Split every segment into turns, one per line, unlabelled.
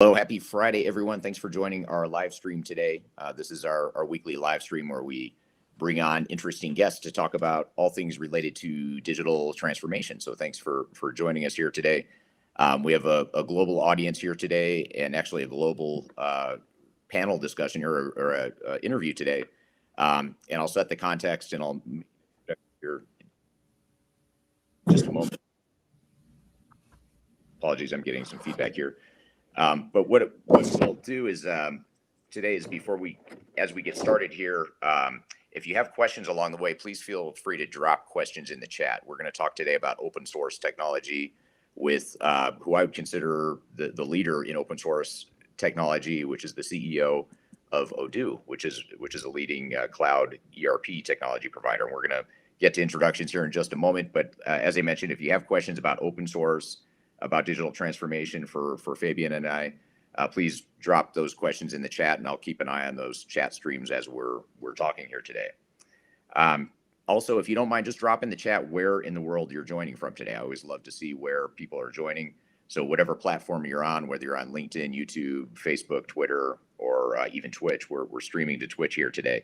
Hello, happy Friday, everyone. Thanks for joining our live stream today. This is our weekly live stream where we bring on interesting guests to talk about all things related to digital transformation. So thanks for joining us here today. We have a global audience here today and actually a global panel discussion or a interview today. And I'll set the context and I'll here just a moment. Apologies, I'm getting some feedback here. But what we'll do is today is as we get started here, if you have questions along the way, please feel free to drop questions in the chat. We're going to talk today about open source technology with who I would consider the leader in open source technology, which is the CEO of Odoo, which is a leading cloud ERP technology provider. And we're going to get to introductions here in just a moment. But as I mentioned, if you have questions about open source, about digital transformation for Fabien and I, please drop those questions in the chat, and I'll keep an eye on those chat streams as we're talking here today. Also, if you don't mind, just drop in the chat where in the world you're joining from today. I always love to see where people are joining. So whatever platform you're on, whether you're on LinkedIn, YouTube, Facebook, Twitter, or even Twitch, we're streaming to Twitch here today.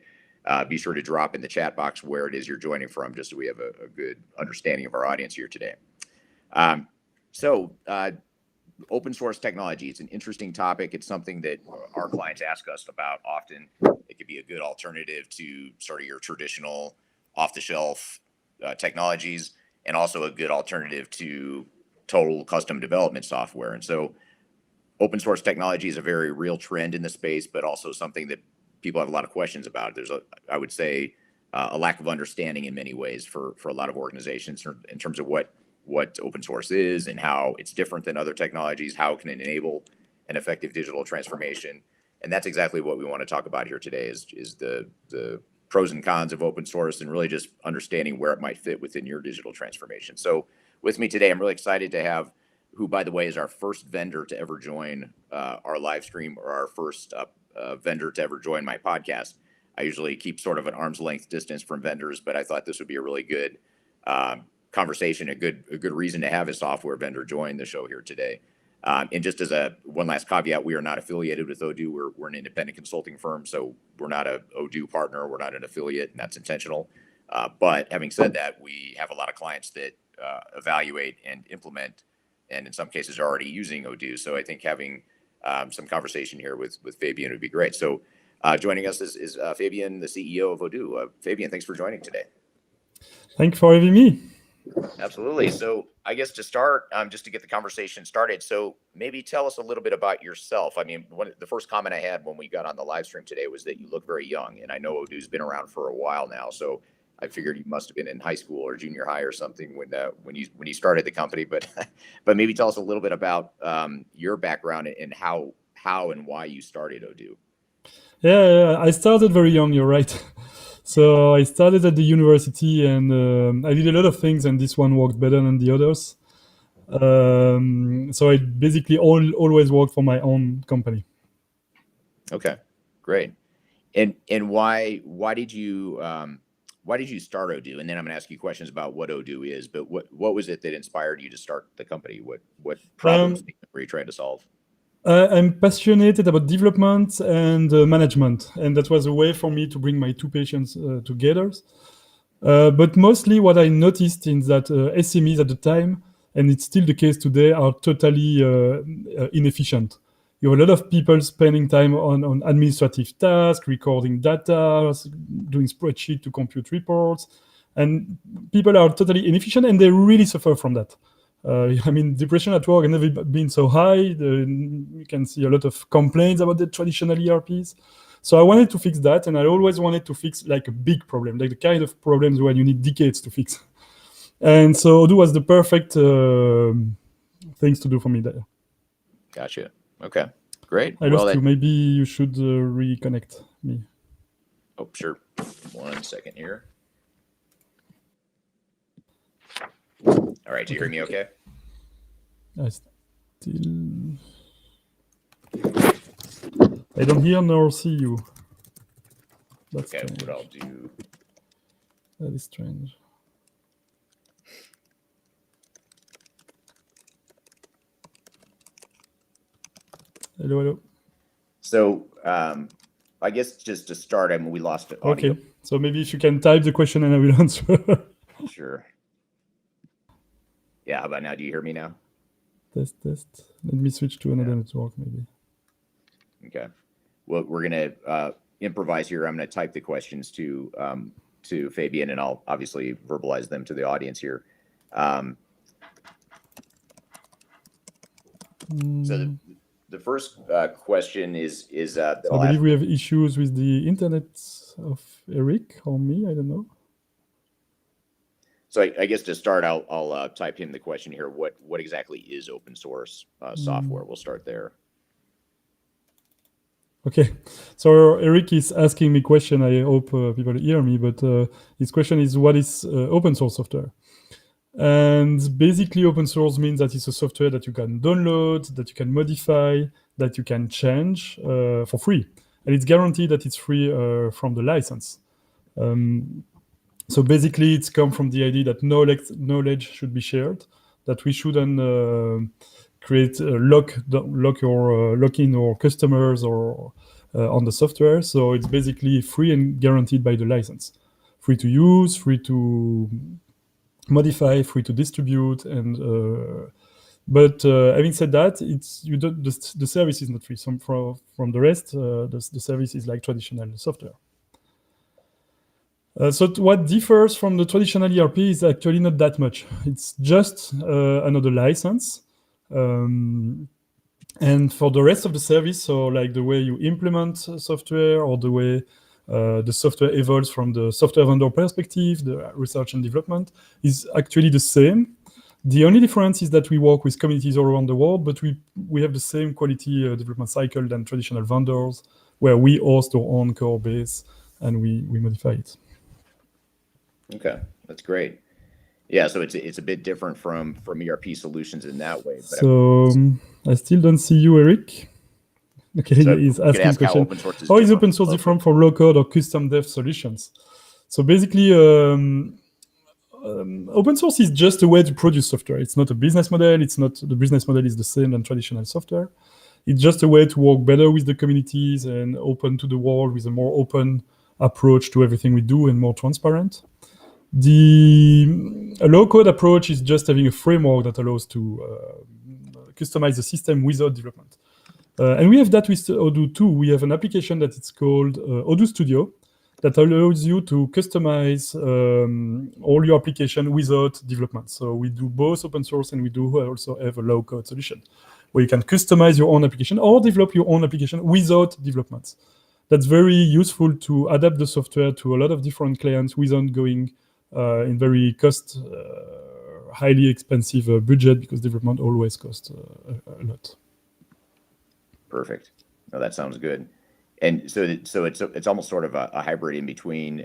Be sure to drop in the chat box where it is you're joining from, just so we have a good understanding of our audience here today. Open source technology, it's an interesting topic. It's something that our clients ask us about often. It could be a good alternative to sort of your traditional off-the-shelf technologies, and also a good alternative to total custom development software. And so open source technology is a very real trend in the space, but also something that people have a lot of questions about. There's I would say, a lack of understanding in many ways for a lot of organizations in terms of what open source is and how it's different than other technologies, how it can enable an effective digital transformation. And that's exactly what we want to talk about here today is the pros and cons of open source and really just understanding where it might fit within your digital transformation. So with me today, I'm really excited to have who, by the way, is our first vendor to ever join our live stream, or our first vendor to ever join my podcast. I usually keep sort of an arm's length distance from vendors, but I thought this would be a really good conversation, a good reason to have a software vendor join the show here today. And just as one last caveat, we are not affiliated with Odoo. We're an independent consulting firm, so we're not a Odoo partner. We're not an affiliate, and that's intentional. But having said that, we have a lot of clients that evaluate and implement, and in some cases are already using Odoo. So I think having some conversation here with Fabien would be great. So joining us is Fabien, the CEO of Odoo. Fabien, thanks for joining today.
Thanks for having me.
Absolutely. So I guess to start, just to get the conversation started, so maybe tell us a little bit about yourself. I mean, the first comment I had when we got on the live stream today was that you look very young, and I know Odoo's been around for a while now, so I figured you must have been in high school or junior high or something when you started the company. But but maybe tell us a little bit about your background and how and why you started Odoo.
Yeah, I started very young, you're right. So I started at the university, and I did a lot of things, and this one worked better than the others. So I basically always worked for my own company.
Okay, great. And why did you start Odoo? And then I'm going to ask you questions about what Odoo is. But what was it that inspired you to start the company? What problems were you trying to solve?
I'm passionate about development and management, and that was a way for me to bring my two passions together. But mostly what I noticed is that SMEs at the time, and it's still the case today, are totally inefficient. You have a lot of people spending time on administrative tasks, recording data, doing spreadsheets to compute reports, and people are totally inefficient, and they really suffer from that. I mean, depression at work has never been so high. You can see a lot of complaints about the traditional ERPs. So I wanted to fix that, and I always wanted to fix like a big problem, like the kind of problems where you need decades to fix. And so Odoo was the perfect things to do for me there.
Gotcha. Okay, great.
I lost you. Maybe you should reconnect me.
Oh, sure. 1 second here. All right, do you hear me okay?
I don't hear nor see you.
That's okay, strange. What I'll do...
That is strange. Hello, hello.
So I guess just to start, I mean, we lost audio.
Okay, so maybe if you can type the question and I will answer.
Sure. Yeah, how about now? Do you hear me now?
Test. Let me switch to another network, maybe.
Okay. Well, we're gonna improvise here. I'm gonna type the questions to Fabien, and I'll obviously verbalize them to the audience here. So the first question is
I believe we have issues with the internet of Eric or me. I don't know.
So I guess to start, I'll type in the question here. What exactly is open source software? We'll start there.
Okay, so Eric is asking me question. I hope people hear me, but his question is, what is open source software? And basically, open source means that it's a software that you can download, that you can modify, that you can change for free. And it's guaranteed that it's free from the license. So basically, it's come from the idea that knowledge should be shared, that we shouldn't create lock in or customers or on the software. So it's basically free and guaranteed by the license. Free to use, free to modify, free to distribute, and but having said that, the service is not free. From the rest, the service is like traditional software. So what differs from the traditional ERP is actually not that much. It's just another license. And for the rest of the service, so like the way you implement software or the way the software evolves from the software vendor perspective, the research and development is actually the same. The only difference is that we work with communities all around the world, but we have the same quality development cycle than traditional vendors, where we host our own core base and we modify it.
Okay, that's great. Yeah, so it's a bit different from ERP solutions in that way. But
so I still don't see you, Eric. Okay,
so
he's asking a question.
How
is open source different from low code or custom dev solutions? So basically, open source is just a way to produce software. It's not a business model. It's not the business model is the same than traditional software. It's just a way to work better with the communities and open to the world with a more open approach to everything we do and more transparent. The low-code approach is just having a framework that allows to customize the system without development. And we have that with Odoo too. We have an application that it's called Odoo Studio that allows you to customize all your application without development. So we do both open source and we do also have a low-code solution where you can customize your own application or develop your own application without development. That's very useful to adapt the software to a lot of different clients without going in very highly expensive budget, because development always costs a lot.
Perfect. No, that sounds good. And so it's almost sort of a hybrid in between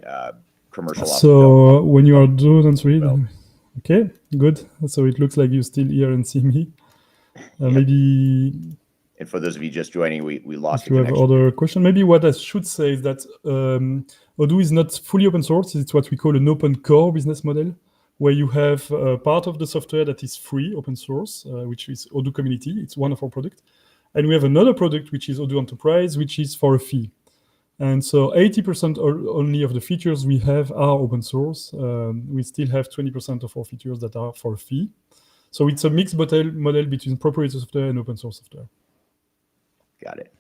commercial.
So when you are doing answering, okay, good. So it looks like you still hear and see me. Maybe.
And for those of you just joining, we lost the
connection.
If you
have other question, maybe what I should say is that Odoo is not fully open source. It's what we call an open core business model, where you have part of the software that is free, open source, which is Odoo Community. It's one of our products. And we have another product, which is Odoo Enterprise, which is for a fee. And so 80% only of the features we have are open source. We still have 20% of our features that are for a fee. So it's a mixed model between proprietary software and open source software.
Got it.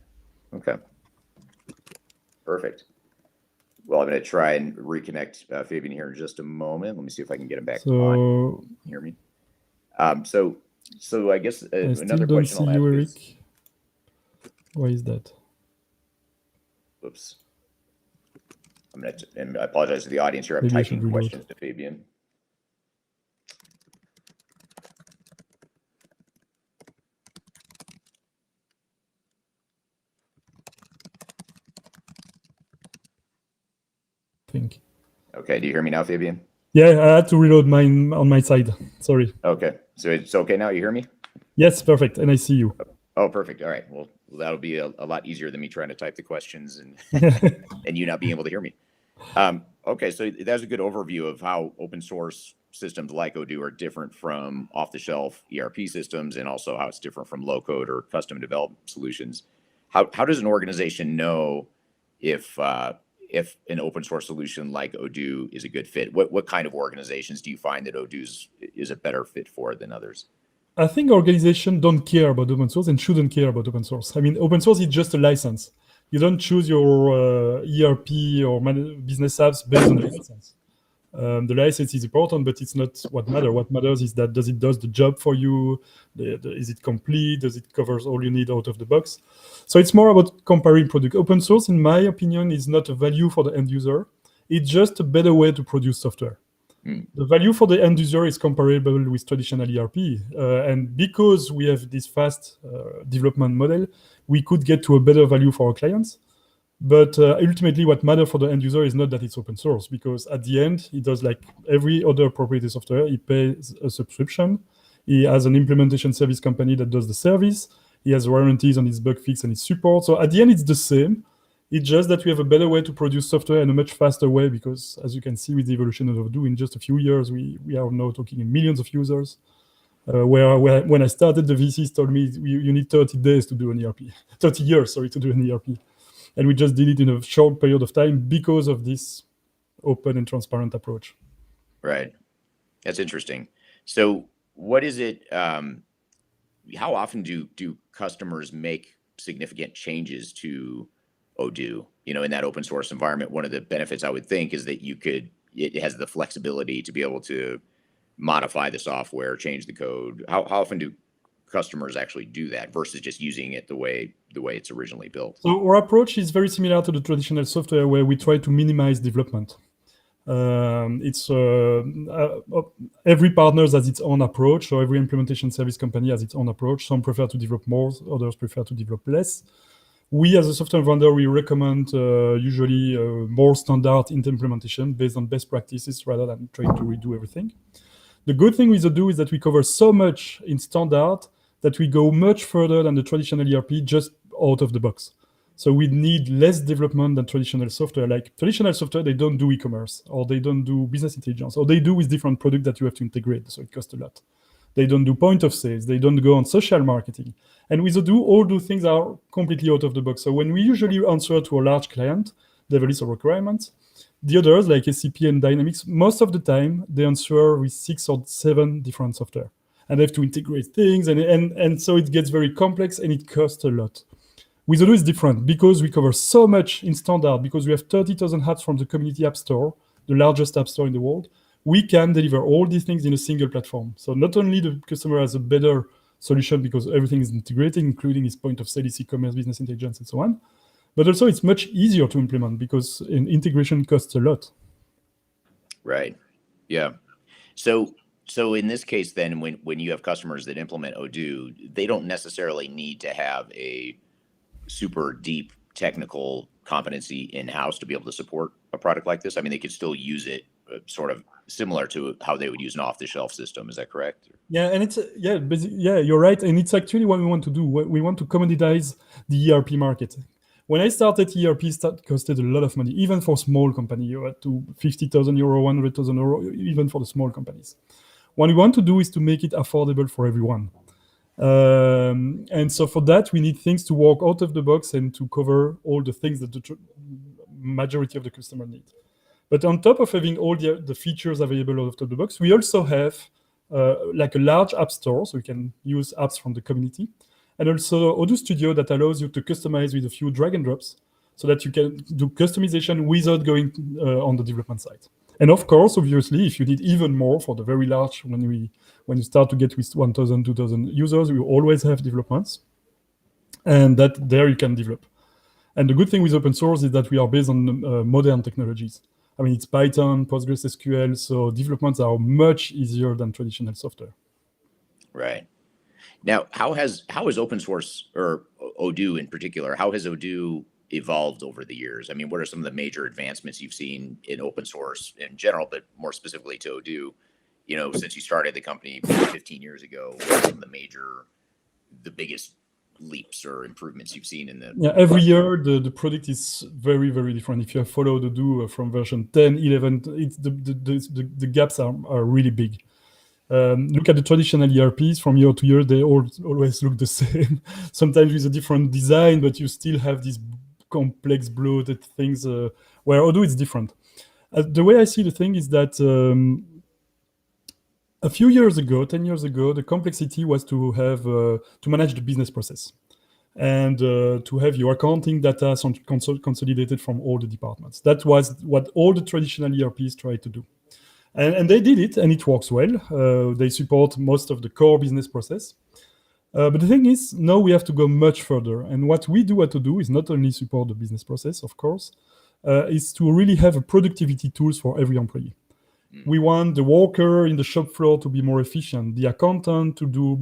Okay. Perfect. Well, I'm going to try and reconnect Fabien here in just a moment. Let me see if I can get him back on. Can you hear me? So I guess another question I'll ask is,
why is that?
Oops. And I apologize to the audience here. I'm typing questions to Fabien.
Think.
Okay, do you hear me now, Fabien?
Yeah, I had to reload mine on my side. Sorry.
Okay, so it's okay now? You hear me?
Yes, perfect, and I see you.
Oh, perfect. All right. Well, that'll be a lot easier than me trying to type the questions and and you not being able to hear me. Okay, so that's a good overview of how open source systems like Odoo are different from off-the-shelf ERP systems, and also how it's different from low-code or custom developed solutions. How does an organization know if an open source solution like Odoo is a good fit? What kind of organizations do you find that Odoo is a better fit for than others?
I think organizations don't care about open source and shouldn't care about open source. I mean, open source is just a license. You don't choose your ERP or business apps based on the license. The license is important, but it's not what matters. What matters is that does it does the job for you? Is it complete? Does it covers all you need out of the box? So it's more about comparing product. Open source, in my opinion, is not a value for the end user. It's just a better way to produce software. The value for the end user is comparable with traditional ERP. And because we have this fast development model, we could get to a better value for our clients. But ultimately, what matters for the end user is not that it's open source, because at the end, he does like every other proprietary software. He pays a subscription. He has an implementation service company that does the service. He has warranties on his bug fix and his support. So at the end, it's the same. It's just that we have a better way to produce software in a much faster way, because as you can see with the evolution of Odoo, in just a few years, we are now talking in millions of users. Where when I started, the VCs told me you need 30 days to do an ERP, 30 years, sorry, to do an ERP. And we just did it in a short period of time because of this open and transparent approach.
Right. That's interesting. So what is it, how often do customers make significant changes to Odoo? You know, in that open source environment, one of the benefits I would think is that it has the flexibility to be able to modify the software, change the code. How often do customers actually do that versus just using it the way it's originally built?
So our approach is very similar to the traditional software, where we try to minimize development. Every partner has its own approach, so every implementation service company has its own approach. Some prefer to develop more, others prefer to develop less. We, as a software vendor, we recommend usually more standard implementation based on best practices rather than trying to redo everything. The good thing with Odoo is that we cover so much in standard that we go much further than the traditional ERP just out of the box. So we need less development than traditional software. Like traditional software, they don't do e-commerce, or they don't do business intelligence, or they do with different products that you have to integrate, so it costs a lot. They don't do point of sales. They don't go on social marketing. And with Odoo, all those things are completely out of the box. So when we usually answer to a large client, they have a list of requirements. The others, like SAP and Dynamics, most of the time, they answer with 6 or 7 different software. And they have to integrate things. And so it gets very complex and it costs a lot. With Odoo, it's different because we cover so much in standard, because we have 30,000 apps from the community app store, the largest app store in the world. We can deliver all these things in a single platform. So not only the customer has a better solution because everything is integrated, including his point of sale, his e-commerce, business intelligence, and so on, but also it's much easier to implement because integration costs a lot.
Right. Yeah. So in this case, then, when you have customers that implement Odoo, they don't necessarily need to have a super deep technical competency in-house to be able to support a product like this. I mean, they could still use it sort of similar to how they would use an off-the-shelf system. Is that correct?
Yeah, and it's you're right, and it's actually what we want to do. We want to commoditize the ERP market. When I started, ERP costed a lot of money, even for small company. You had to 50,000 euro, 100,000 euro, even for the small companies. What we want to do is to make it affordable for everyone. And so for that, we need things to work out of the box and to cover all the things that the majority of the customer need. But on top of having all the features available out of the box, we also have like a large app store, so you can use apps from the community. And also Odoo Studio that allows you to customize with a few drag and drops so that you can do customization without going on the development side. And of course, obviously, if you need even more for the very large, when you start to get with 1,000, 2,000 users, we always have developments. And that there you can develop. And the good thing with open source is that we are based on modern technologies. I mean, it's Python, PostgreSQL, so developments are much easier than traditional software.
Right. Now, how has open source, or Odoo in particular, how has Odoo evolved over the years? I mean, what are some of the major advancements you've seen in open source in general, but more specifically to Odoo? You know, since you started the company 15 years ago, what are some of the biggest leaps or improvements you've seen in the
Yeah, every year the product is very, very different. If you have followed Odoo from version 10, 11, it's the gaps are really big. Look at the traditional ERPs from year to year, they always look the same, sometimes with a different design, but you still have these complex bloated things where Odoo is different. The way I see the thing is that a few years ago, 10 years ago, the complexity was to have to manage the business process and to have your accounting data consolidated from all the departments. That was what all the traditional ERPs tried to do. And they did it, and it works well. They support most of the core business process. But the thing is, now we have to go much further. And what we do at Odoo is not only support the business process, of course, is to really have a productivity tools for every employee. We want the worker in the shop floor to be more efficient, the accountant to do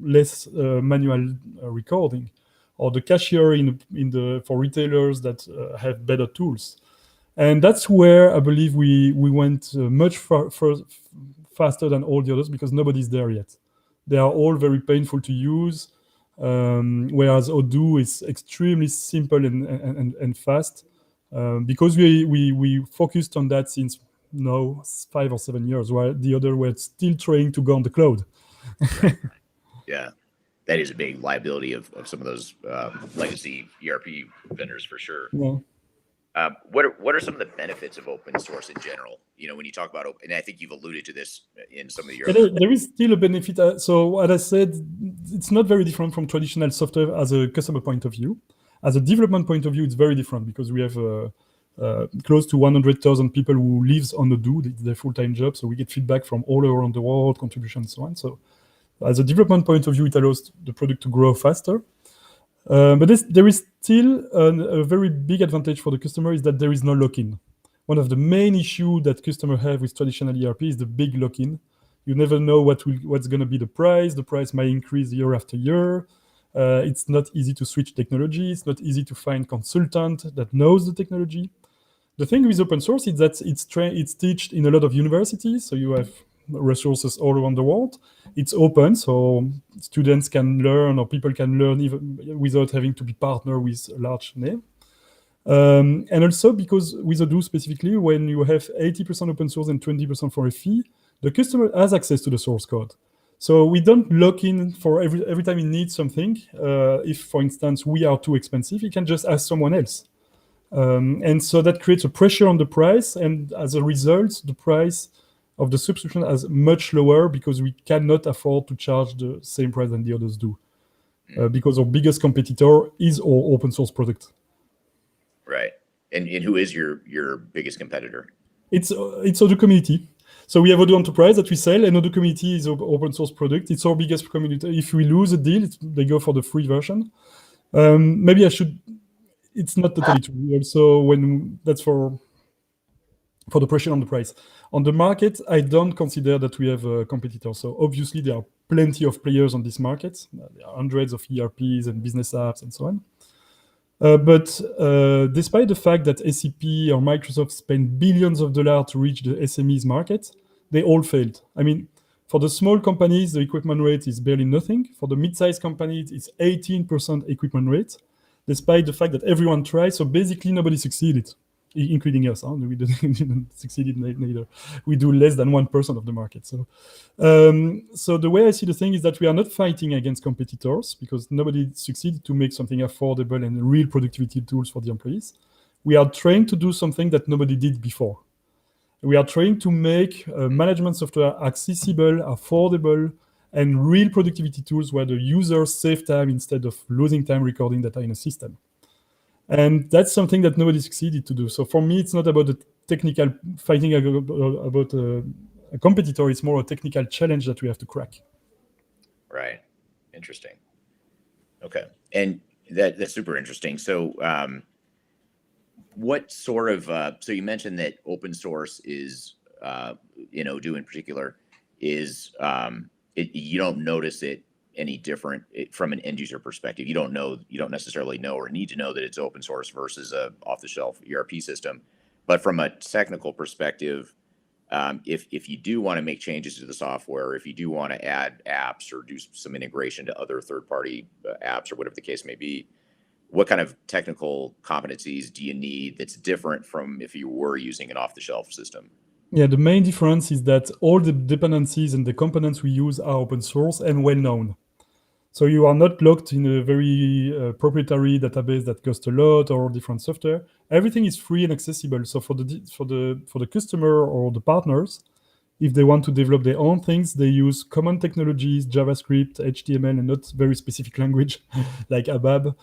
less manual recording, or the cashier for retailers that have better tools. And that's where I believe we went much faster than all the others, because nobody's there yet. They are all very painful to use, whereas Odoo is extremely simple and fast, because we focused on that since now 5 or 7 years, while the other were still trying to go on the cloud.
Right. Yeah, that is a big liability of some of those legacy ERP vendors for sure.
Yeah.
What are some of the benefits of open source in general? You know, when you talk about open, and I think you've alluded to this in some of your.
There is still a benefit. So what I said, it's not very different from traditional software as a customer point of view. As a development point of view, it's very different, because we have close to 100,000 people who lives on Odoo. It's their full-time job. So we get feedback from all around the world, contributions, and so on. So as a development point of view, it allows the product to grow faster. But there is still a very big advantage for the customer, is that there is no lock-in. One of the main issues that customers have with traditional ERP is the big lock-in. You never know what's going to be the price. The price might increase year after year. It's not easy to switch technology. It's not easy to find consultant that knows the technology. The thing with open source is that it's taught in a lot of universities, so you have resources all around the world. It's open, so students can learn, or people can learn even without having to be partner with a large name. And also because with Odoo specifically, when you have 80% open source and 20% for a fee, the customer has access to the source code. So we don't lock in for every time he needs something. If, for instance, we are too expensive, he can just ask someone else. And so that creates a pressure on the price, and as a result, the price of the subscription is much lower, because we cannot afford to charge the same price than the others do, because our biggest competitor is our open source product.
Right. And who is your biggest competitor?
It's Odoo Community. So we have Odoo Enterprise that we sell, and Odoo Community is open source product. It's our biggest community. If we lose a deal, they go for the free version. Maybe I should. It's not totally true. Also, when that's for the pressure on the price. On the market, I don't consider that we have a competitor. So obviously, there are plenty of players on this market. There are hundreds of ERPs and business apps and so on. But despite the fact that SAP or Microsoft spend billions of dollars to reach the SMEs market, they all failed. I mean, for the small companies, the equipment rate is barely nothing. For the mid-sized companies, it's 18% equipment rate, despite the fact that everyone tried. So basically, nobody succeeded, including us. We didn't succeed neither. We do less than 1% of the market. So the way I see the thing is that we are not fighting against competitors, because nobody succeeded to make something affordable and real productivity tools for the employees. We are trying to do something that nobody did before. We are trying to make management software accessible, affordable, and real productivity tools where the users save time instead of losing time recording data in a system. And that's something that nobody succeeded to do. So for me, it's not about the technical fighting about a competitor. It's more a technical challenge that we have to crack.
Right. Interesting. Okay. And that's super interesting. So what sort of, so you mentioned that open source is, Odoo in particular, is, you don't notice it any different from an end user perspective. You don't necessarily know or need to know that it's open source versus a off the shelf ERP system. But from a technical perspective, If you do want to make changes to the software, if you do want to add apps or do some integration to other third-party apps or whatever the case may be, what kind of technical competencies do you need that's different from if you were using an off-the-shelf system?
Yeah, the main difference is that all the dependencies and the components we use are open source and well known. So you are not locked in a very proprietary database that costs a lot or different software. Everything is free and accessible. So for the customer or the partners, if they want to develop their own things, they use common technologies, JavaScript, HTML, and not very specific language like ABAP.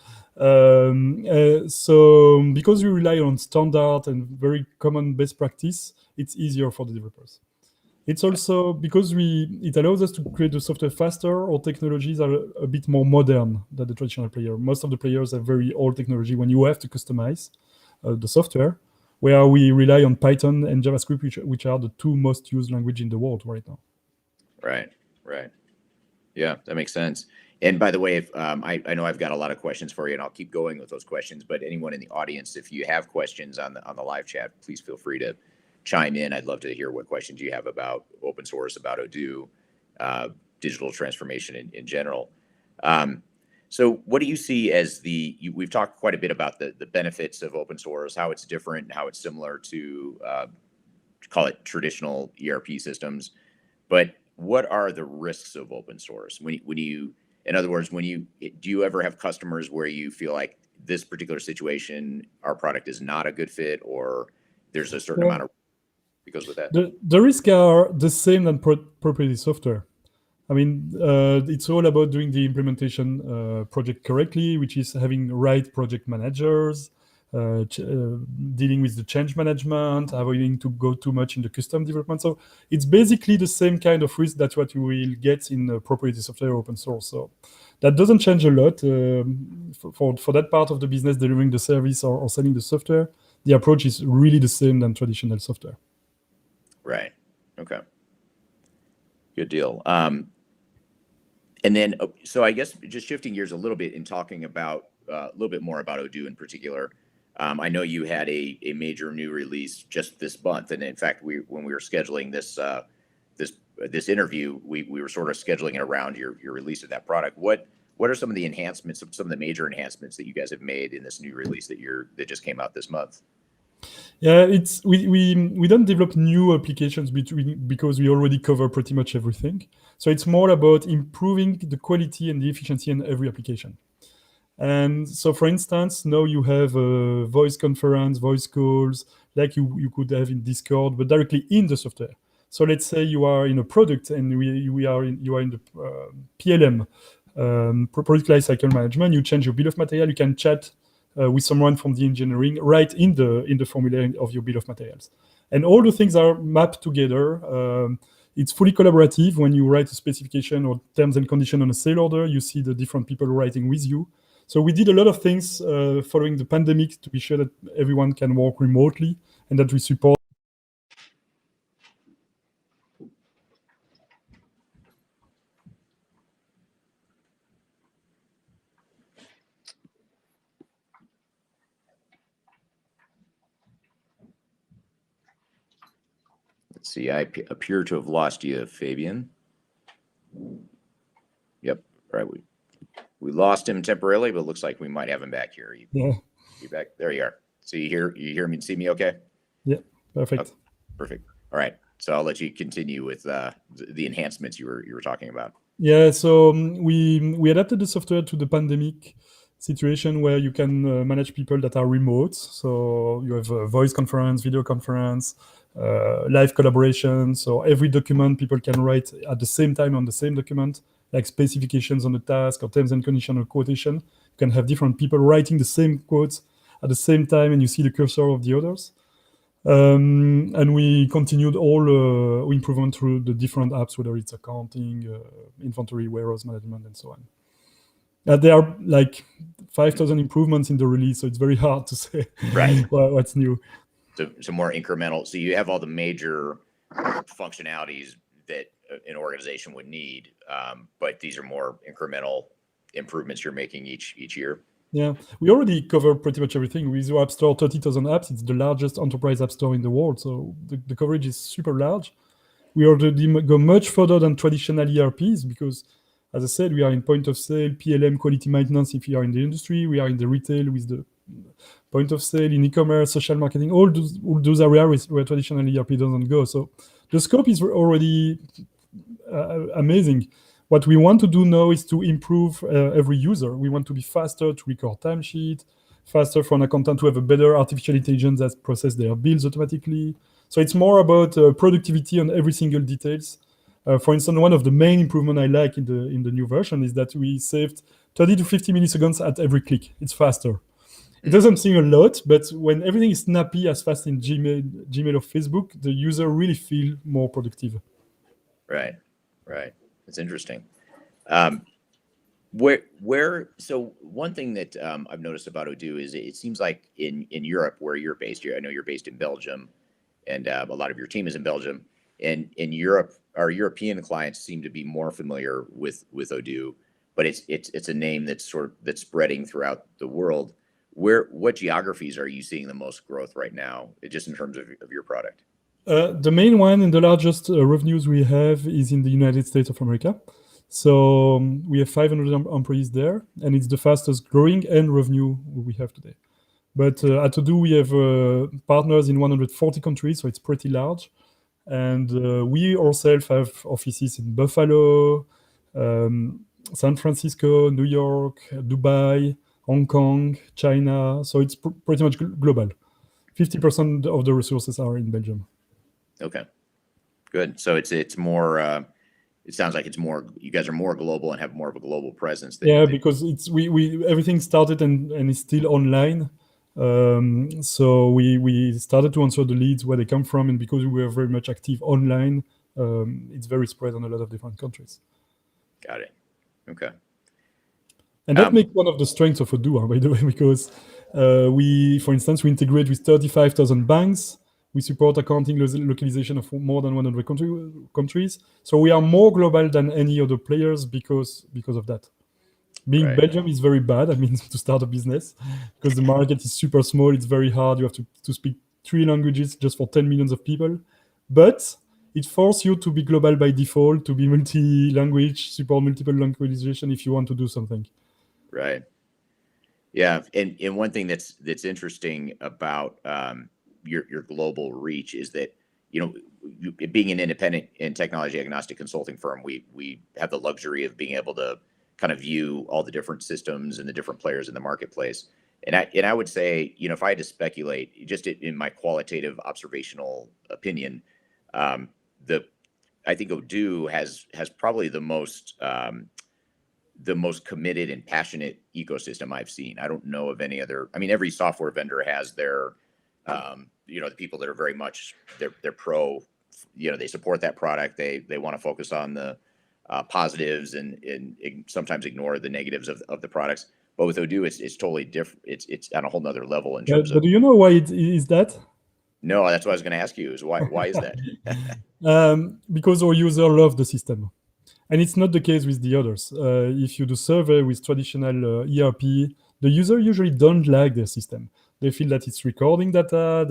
So because we rely on standard and very common best practice, it's easier for the developers. It's also because it allows us to create the software faster. Our technologies are a bit more modern than the traditional player. Most of the players have very old technology when you have to customize the software, where we rely on Python and JavaScript, which are the two most used language in the world right now.
Right. Yeah, that makes sense. And by the way, if I know I've got a lot of questions for you, and I'll keep going with those questions. But anyone in the audience, if you have questions on the live chat, please feel free to chime in. I'd love to hear what questions you have about open source, about Odoo, digital transformation in general. So what do you see as we've talked quite a bit about the benefits of open source, how it's different, and how it's similar to call it traditional ERP systems. But what are the risks of open source? In other words, do you ever have customers where you feel like this particular situation, our product is not a good fit, or there's a certain amount of because with that?
The risks are the same than proprietary software. I mean, it's all about doing the implementation project correctly, which is having right project managers, dealing with the change management, avoiding to go too much in the custom development. So it's basically the same kind of risk that's what you will get in proprietary software or open source. So that doesn't change a lot. For that part of the business, delivering the service or selling the software, the approach is really the same than traditional software.
Right. Okay. Good deal. And then, so I guess just shifting gears a little bit and talking about a little bit more about Odoo in particular. I know you had a major new release just this month, and in fact, when we were scheduling this interview, we were sort of scheduling it around your release of that product. What are some of the enhancements, some of the major enhancements that you guys have made in this new release that just came out this month?
Yeah, we don't develop new applications because we already cover pretty much everything. So it's more about improving the quality and the efficiency in every application. And so, for instance, now you have a voice conference, voice calls, like you could have in Discord, but directly in the software. So let's say you are in a product and you are in the PLM, product lifecycle management. You change your bill of material. You can chat with someone from the engineering right in the formulary of your bill of materials. And all the things are mapped together. It's fully collaborative. When you write a specification or terms and conditions on a sale order, you see the different people writing with you. So we did a lot of things following the pandemic to be sure that everyone can work remotely and that we support.
Let's see, I appear to have lost you, Fabien. Yep. All right. We lost him temporarily, but it looks like we might have him back here.
Yeah.
You back? There you are. So you hear me and see me okay?
Yeah, perfect.
Oh, perfect. All right. So I'll let you continue with the enhancements you were talking about.
Yeah, so we adapted the software to the pandemic situation where you can manage people that are remote. So you have a voice conference, video conference, live collaboration. So every document people can write at the same time on the same document, like specifications on the task or terms and conditions or quotation. You can have different people writing the same quotes at the same time, and you see the cursor of the others. And we continued all improvement through the different apps, whether it's accounting, inventory, warehouse management, and so on. There are like 5,000 improvements in the release, so it's very hard to say
Right.
what's new.
So more incremental. So you have all the major functionalities that an organization would need, but these are more incremental improvements you're making each year.
Yeah, we already cover pretty much everything. With our App Store, 30,000 apps. It's the largest enterprise app store in the world, so the coverage is super large. We already go much further than traditional ERPs because, as I said, we are in point of sale, PLM, quality maintenance if you are in the industry. We are in the retail with the point of sale, in e-commerce, social marketing, all those areas where traditional ERP doesn't go. So the scope is already amazing. What we want to do now is to improve every user. We want to be faster to record timesheet, faster for an accountant to have a better artificial intelligence that process their bills automatically. So it's more about productivity on every single details. For instance, one of the main improvement I like in the new version is that we saved 30 to 50 milliseconds at every click. It's faster. It doesn't seem a lot, but when everything is snappy as fast in Gmail or Facebook, the user really feel more productive.
Right. Right. That's interesting. Um, so one thing that I've noticed about Odoo is it seems like in Europe, where you're based here, I know you're based in Belgium, and a lot of your team is in Belgium. And in Europe, our European clients seem to be more familiar with Odoo, but it's a name that's spreading throughout the world. What geographies are you seeing the most growth right now, just in terms of your product?
The main one and the largest revenues we have is in the United States of America. So we have 500 employees there, and it's the fastest growing and revenue we have today. But at Odoo, we have partners in 140 countries, so it's pretty large. And we ourselves have offices in Buffalo, um, San Francisco, New York, Dubai, Hong Kong, China. So it's pretty much global. 50% of the resources are in Belgium.
Okay, good. So it's more. It sounds like it's more. You guys are more global and have more of a global presence
Yeah,
than
because it's we everything started and is still online. So we started to answer the leads where they come from, and because we were very much active online, it's very spread on a lot of different countries.
Got it. Okay.
And that
Um,
makes one of the strengths of Odoo, by the way, because for instance, we integrate with 35,000 banks. We support accounting localization of more than 100 countries. So we are more global than any other players because of that. Being
right.
Belgium is very bad. I mean, to start a business because the market is super small. It's very hard. You have to speak 3 languages just for 10 millions of people. But it forces you to be global by default, to be multi-language, support multiple localization if you want to do something.
Right. Yeah. And one thing that's interesting about your global reach is that being an independent and technology agnostic consulting firm, we have the luxury of being able to kind of view all the different systems and the different players in the marketplace. And I would say, if I had to speculate, just in my qualitative observational opinion, um, the I think Odoo has probably the most committed and passionate ecosystem I've seen. I don't know of any other. I mean, every software vendor has their, the people that are very much they're pro. They support that product. They want to focus on the positives and sometimes ignore the negatives of the products. But with Odoo, it's totally different. It's on a whole nother level in terms
But
of.
do you know why it is that?
No, that's what I was going to ask you. Is why is that?
Because our user love the system. And it's not the case with the others. If you do survey with traditional ERP, the user usually don't like their system. They feel that it's recording data.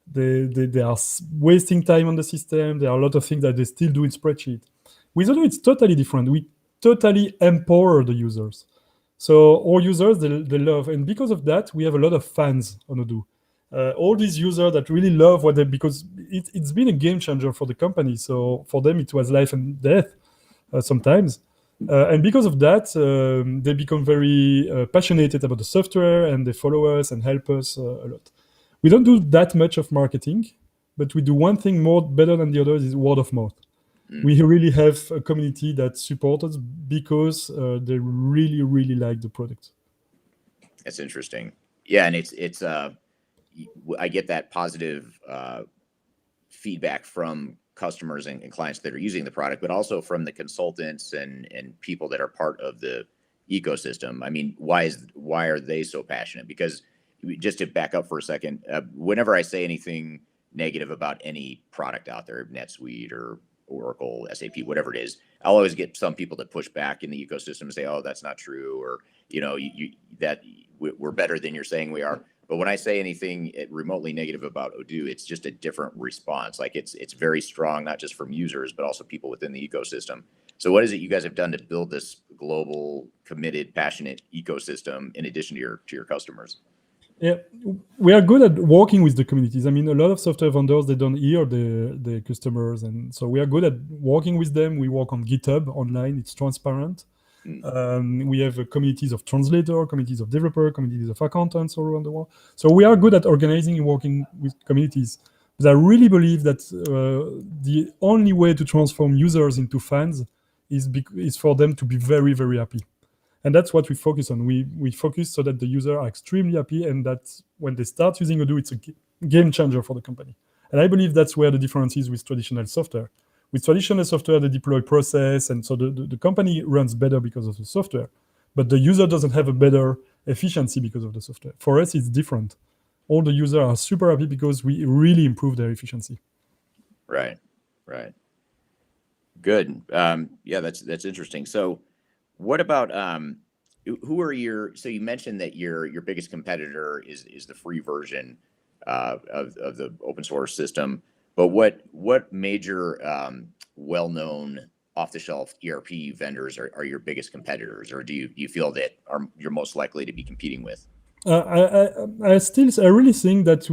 They are wasting time on the system. There are a lot of things that they still do in spreadsheet. With Odoo, it's totally different. We totally empower the users. So our users, they love. And because of that, we have a lot of fans on Odoo. All these users that really love what they, because it's been a game changer for the company. So for them, it was life and death sometimes. And because of that, they become very passionate about the software and they follow us and help us a lot. We don't do that much of marketing, but we do one thing more better than the others is word of mouth.
Mm,
We really have a community that supports us because they really, really like the product.
that's interesting. Yeah, and I get that positive feedback from customers and clients that are using the product, but also from the consultants and people that are part of the ecosystem. I mean, why are they so passionate? Because just to back up for a second, whenever I say anything negative about any product out there, NetSuite or Oracle, SAP, whatever it is, I'll always get some people that push back in the ecosystem and say, "Oh, that's not true," or that we're better than you're saying we are. But when I say anything remotely negative about Odoo, it's just a different response. Like it's very strong, not just from users, but also people within the ecosystem. So what is it you guys have done to build this global, committed, passionate ecosystem in addition to your customers?
Yeah, we are good at working with the communities. I mean, a lot of software vendors, they don't hear the customers. And so we are good at working with them. We work on GitHub online. It's transparent. We have communities of translators, communities of developers, communities of accountants all around the world. So we are good at organizing and working with communities. But I really believe that the only way to transform users into fans is for them to be very, very happy. And that's what we focus on. We focus so that the users are extremely happy, and that when they start using Odoo, it's a game changer for the company. And I believe that's where the difference is with traditional software. With traditional software, the deploy process, and so the company runs better because of the software, but the user doesn't have a better efficiency because of the software. For us, it's different. All the users are super happy because we really improve their efficiency.
Right. Good. Yeah, that's interesting. So what about who are so you mentioned that your biggest competitor is the free version of the open source system, but what major well-known off-the-shelf ERP vendors are your biggest competitors, or do you feel that you're most likely to be competing with?
I really think that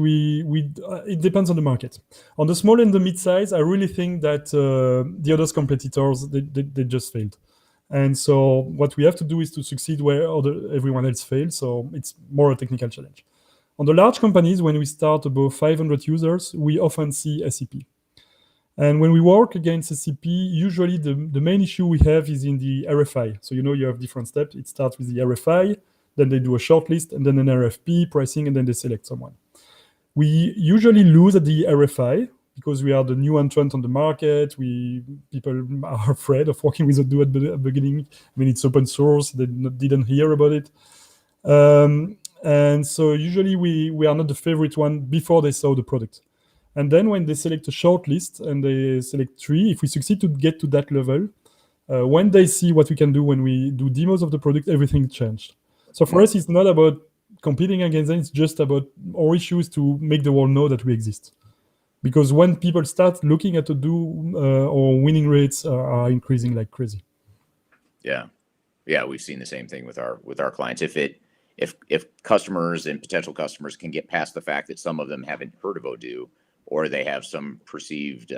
it depends on the market. On the small and the mid-size, I really think that the other competitors, they just failed. And so what we have to do is to succeed where everyone else failed. So it's more a technical challenge. On the large companies, when we start above 500 users, we often see SAP. And when we work against SAP, usually the main issue we have is in the RFI. So you have different steps. It starts with the RFI, then they do a shortlist, and then an RFP, pricing, and then they select someone. We usually lose at the RFI because we are the new entrant on the market. People are afraid of working with Odoo at the beginning. I mean, it's open source. They didn't hear about it. And so usually we are not the favorite one before they saw the product. And then when they select a short list and they select 3, if we succeed to get to that level, when they see what we can do when we do demos of the product, everything changed. So for us, it's not about competing against them. It's just about our issue is to make the world know that we exist. Because when people start looking at Odoo, our winning rates are increasing like crazy.
Yeah, we've seen the same thing with our clients. If customers and potential customers can get past the fact that some of them haven't heard of Odoo, or they have some perceived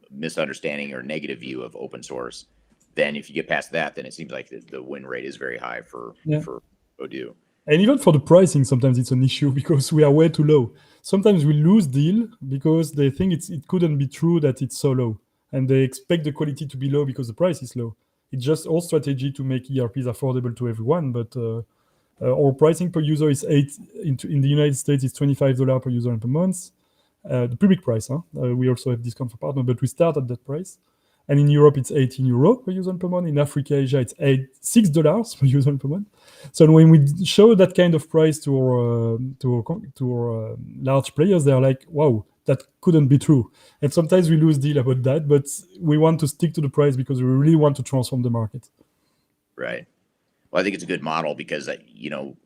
misunderstanding or negative view of open source, then if you get past that, then it seems like the win rate is very high for Odoo.
And even for the pricing, sometimes it's an issue because we are way too low. Sometimes we lose deal because they think it couldn't be true that it's so low, and they expect the quality to be low because the price is low. It's just our strategy to make ERPs affordable to everyone, but our pricing per user is in the United States, it's $25 per user and per month. The public price, we also have discount for partner, but we start at that price. And in Europe, it's €18 per user per month. In Africa, Asia, it's $6 per user per month. So when we show that kind of price to our large players, they're like, wow, that couldn't be true. And sometimes we lose deal about that, but we want to stick to the price because we really want to transform the market.
Right. Well, I think it's a good model because,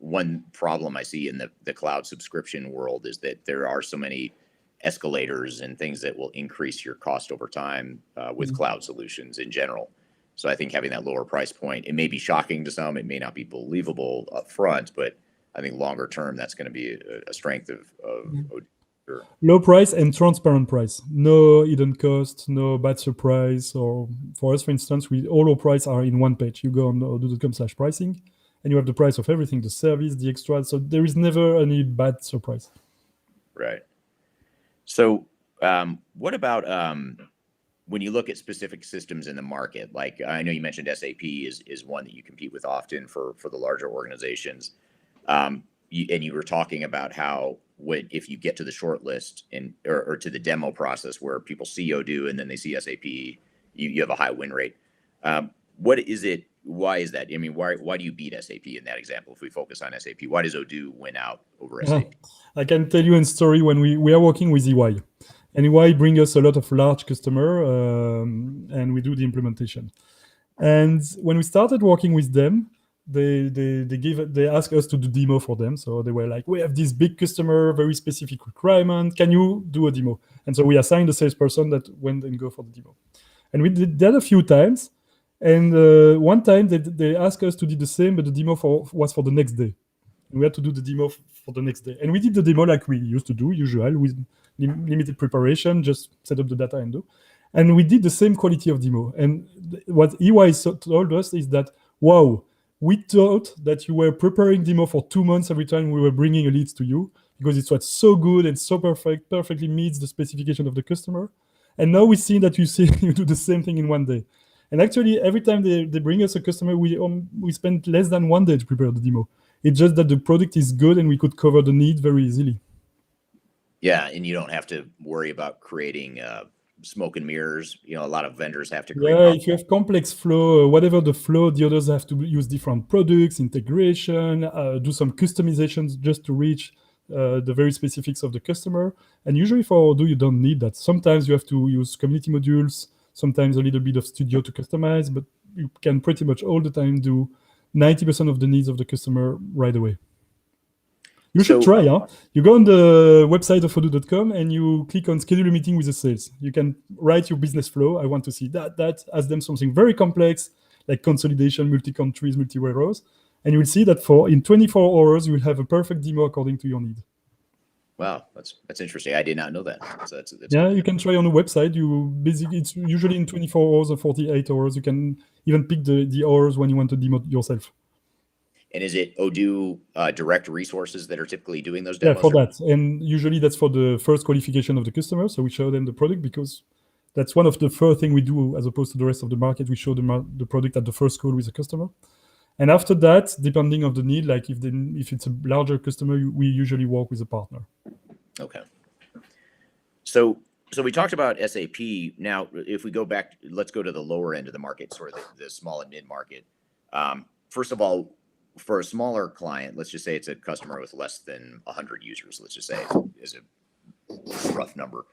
one problem I see in the cloud subscription world is that there are so many escalators and things that will increase your cost over time with cloud solutions in general. So I think having that lower price point, it may be shocking to some, it may not be believable up front, but I think longer term, that's going to be a strength of Odoo. Sure.
Low price and transparent price. No hidden cost, no bad surprise. Or for us, for instance, all our price are in one page. You go on odoo.com/pricing and you have the price of everything, the service, the extra. So there is never any bad surprise.
Right. So what about when you look at specific systems in the market? Like I know you mentioned SAP is one that you compete with often for the larger organizations. And you were talking about how if you get to the short list or to the demo process where people see Odoo and then they see SAP, you have a high win rate. What is it? Why is that? I mean, why do you beat SAP in that example? If we focus on SAP, why does Odoo win out over SAP?
I can tell you a story when we are working with EY. And EY bring us a lot of large customer and we do the implementation. And when we started working with them, they ask us to do demo for them. So they were like, we have this big customer, very specific requirement. Can you do a demo? And so we assigned a salesperson that went and go for the demo. And we did that a few times. And one time they asked us to do the same, but the demo was for the next day. And we had to do the demo for the next day. And we did the demo like we used to do, usual, with limited preparation, just set up the data and do. And we did the same quality of demo. And what EY told us is that, wow, we thought that you were preparing demo for 2 months every time we were bringing a lead to you, because it was so good and so perfectly meets the specification of the customer. And now we see that you do the same thing in 1 day. And actually, every time they bring us a customer, we spend less than 1 day to prepare the demo. It's just that the product is good and we could cover the need very easily.
Yeah, and you don't have to worry about creating smoke and mirrors. You know, a lot of vendors have to create.
Yeah, if you have complex flow, whatever the flow, the others have to use different products, integration, do some customizations just to reach the very specifics of the customer. And usually for Odoo, you don't need that. Sometimes you have to use community modules, sometimes a little bit of studio to customize, but you can pretty much all the time do 90% of the needs of the customer right away. You should try, huh? You go on the website of Odoo.com and you click on schedule a meeting with the sales. You can write your business flow. I want to see that, ask them something very complex, like consolidation, multi-countries, multi-warehouse. And you will see that in 24 hours, you will have a perfect demo according to your need.
Wow, that's interesting. I did not know that. So that's
yeah, you can try on the website. It's usually in 24 hours or 48 hours. You can even pick the hours when you want to demo yourself.
And is it Odoo direct resources that are typically doing those demos?
Yeah, for that. And usually that's for the first qualification of the customer. So we show them the product because that's one of the first things we do as opposed to the rest of the market. We show the product at the first call with the customer. And after that, depending on the need, like if it's a larger customer, we usually work with a partner.
Okay. So we talked about SAP. Now, if we go back, let's go to the lower end of the market, sort of the small and mid market. First of all, for a smaller client, let's just say it's a customer with less than 100 users, let's just say is a rough number.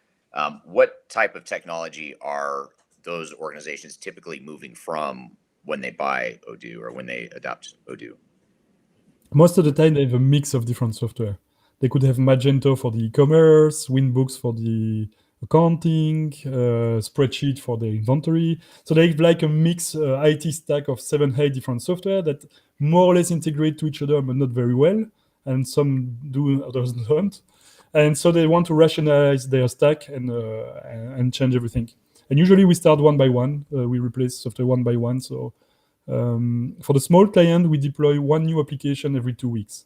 What type of technology are those organizations typically moving from when they buy Odoo or when they adopt Odoo?
Most of the time, they have a mix of different software. They could have Magento for the e-commerce, Winbooks for the accounting, spreadsheet for the inventory. So they have like a mix IT stack of 7-8 different software that more or less integrate to each other, but not very well. And some do, others don't. And so they want to rationalize their stack and change everything. And usually we start one by one. We replace software one by one. So for the small client, we deploy one new application every 2 weeks.